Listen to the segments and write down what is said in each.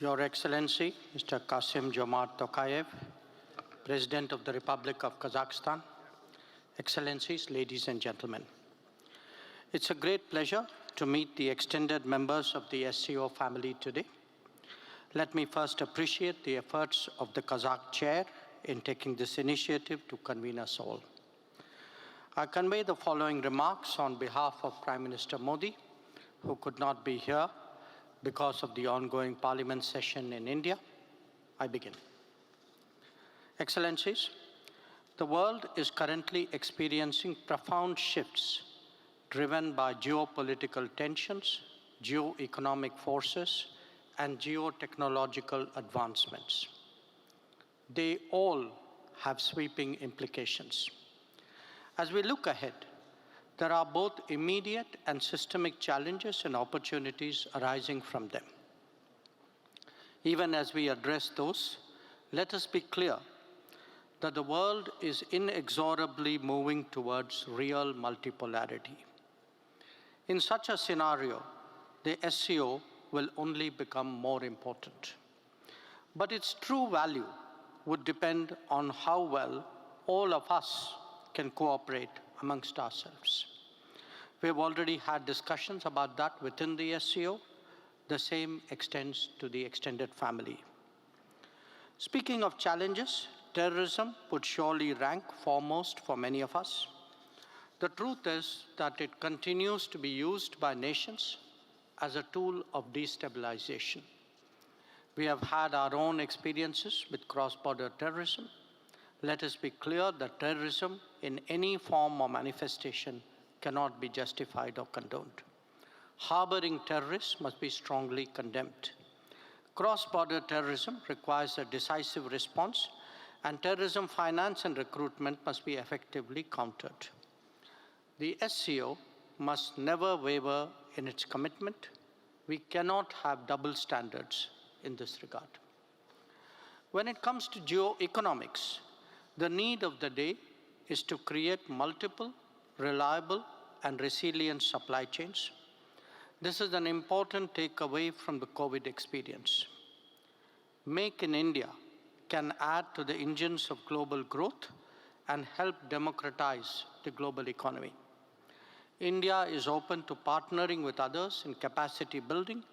Your Excellency, Mr. Kassym-Jomart Tokayev, President of the Republic of Kazakhstan, Excellencies, ladies and gentlemen. It's a great pleasure to meet the extended members of the SCO family today. Let me first appreciate the efforts of the Kazakh chair in taking this initiative to convene us all. I convey the following remarks on behalf of Prime Minister Modi, who could not be here because of the ongoing Parliament session in India. I begin. Excellencies, the world is currently experiencing profound shifts driven by geopolitical tensions, geo-economic forces, and geotechnological advancements. They all have sweeping implications. As we look ahead, there are both immediate and systemic challenges and opportunities arising from them. Even as we address those, let us be clear that the world is inexorably moving towards real multipolarity. In such a scenario, the SCO will only become more important. But its true value would depend on how well all of us can cooperate amongst ourselves. We have already had discussions about that within the SCO. The same extends to the extended family. Speaking of challenges, terrorism would surely rank foremost for many of us. The truth is that it continues to be used by nations as a tool of destabilization. We have had our own experiences with cross-border terrorism. Let us be clear that terrorism in any form or manifestation cannot be justified or condoned. Harboring terrorists must be strongly condemned. Cross-border terrorism requires a decisive response, and terrorism finance and recruitment must be effectively countered. The SCO must never waver in its commitment. We cannot have double standards in this regard. When it comes to geoeconomics, the need of the day is to create multiple, reliable, and resilient supply chains. This is an important takeaway from the COVID experience. Make in India can add to the engines of global growth and help democratize the global economy. India is open to partnering with others in capacity building,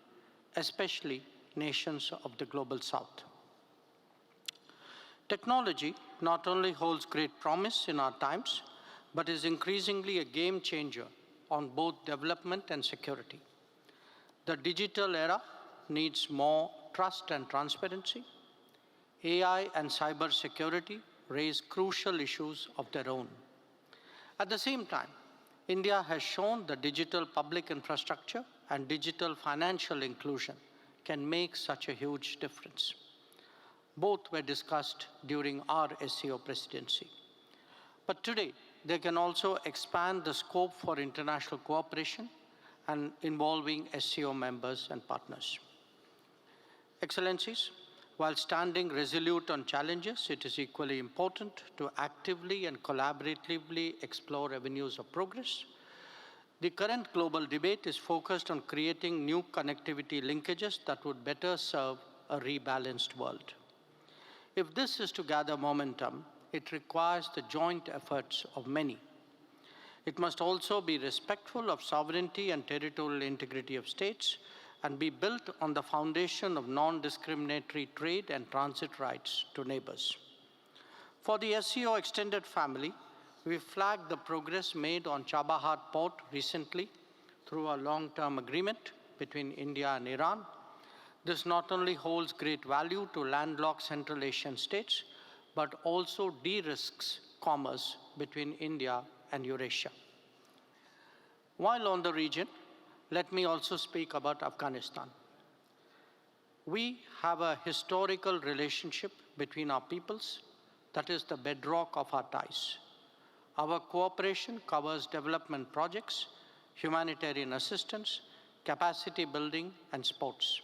especially nations of the global south. Technology not only holds great promise in our times, but is increasingly a game changer on both development and security. The digital era needs more trust and transparency. AI and cybersecurity raise crucial issues of their own. At the same time, India has shown that digital public infrastructure and digital financial inclusion can make such a huge difference. Both were discussed during our SCO presidency. But today, they can also expand the scope for international cooperation and involving SCO members and partners. Excellencies, while standing resolute on challenges, it is equally important to actively and collaboratively explore avenues of progress. The current global debate is focused on creating new connectivity linkages that would better serve a rebalanced world. If this is to gather momentum, it requires the joint efforts of many. It must also be respectful of sovereignty and territorial integrity of states and be built on the foundation of non-discriminatory trade and transit rights to neighbors. For the SCO extended family, we flagged the progress made on Chabahar port recently through a long-term agreement between India and Iran. This not only holds great value to landlocked Central Asian states, but also de-risks commerce between India and Eurasia. While on the region, let me also speak about Afghanistan. We have a historical relationship between our peoples that is the bedrock of our ties. Our cooperation covers development projects, humanitarian assistance, capacity building, and sports.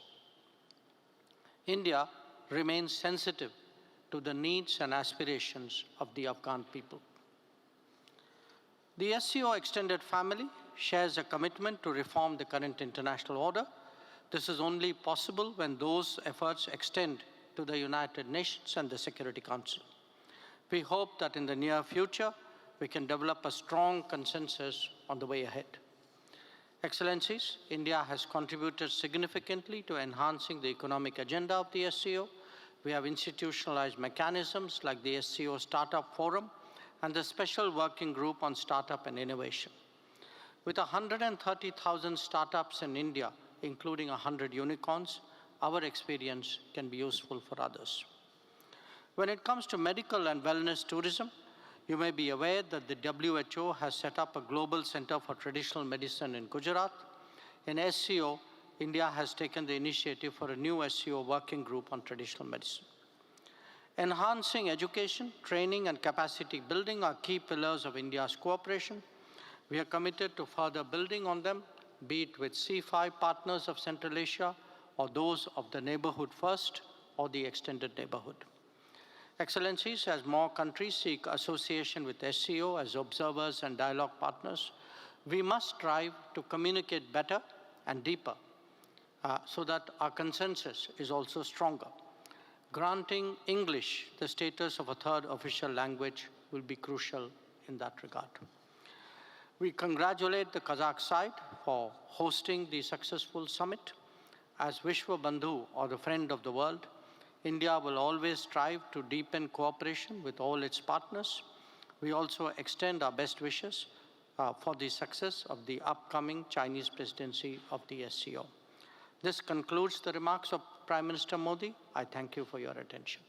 India remains sensitive to the needs and aspirations of the Afghan people. The SCO extended family shares a commitment to reform the current international order, This is only possible when those efforts extend to the United Nations and the Security Council. We hope that in the near future, we can develop a strong consensus on the way ahead. Excellencies, India has contributed significantly to enhancing the economic agenda of the SCO. We have institutionalized mechanisms like the SCO Startup Forum and the Special Working Group on Startup and Innovation. With 130,000 startups in India, including 100 unicorns, our experience can be useful for others. When it comes to medical and wellness tourism, you may be aware that the WHO has set up a global center for traditional medicine in Gujarat. In SCO, India has taken the initiative for a new SCO working group on traditional medicine. Enhancing education, training, and capacity building are key pillars of India's cooperation. We are committed to further building on them, be it with C5 partners of Central Asia or those of the Neighborhood First or the Extended Neighborhood. Excellencies, as more countries seek association with SCO as observers and dialogue partners, we must strive to communicate better and deeper so that our consensus is also stronger. Granting English the status of a third official language will be crucial in that regard. We congratulate the Kazakh side for hosting the successful summit. As Vishwa Bandhu, or the friend of the world, India will always strive to deepen cooperation with all its partners. We also extend our best wishes for the success of the upcoming Chinese presidency of the SCO. This concludes the remarks of Prime Minister Modi. I thank you for your attention.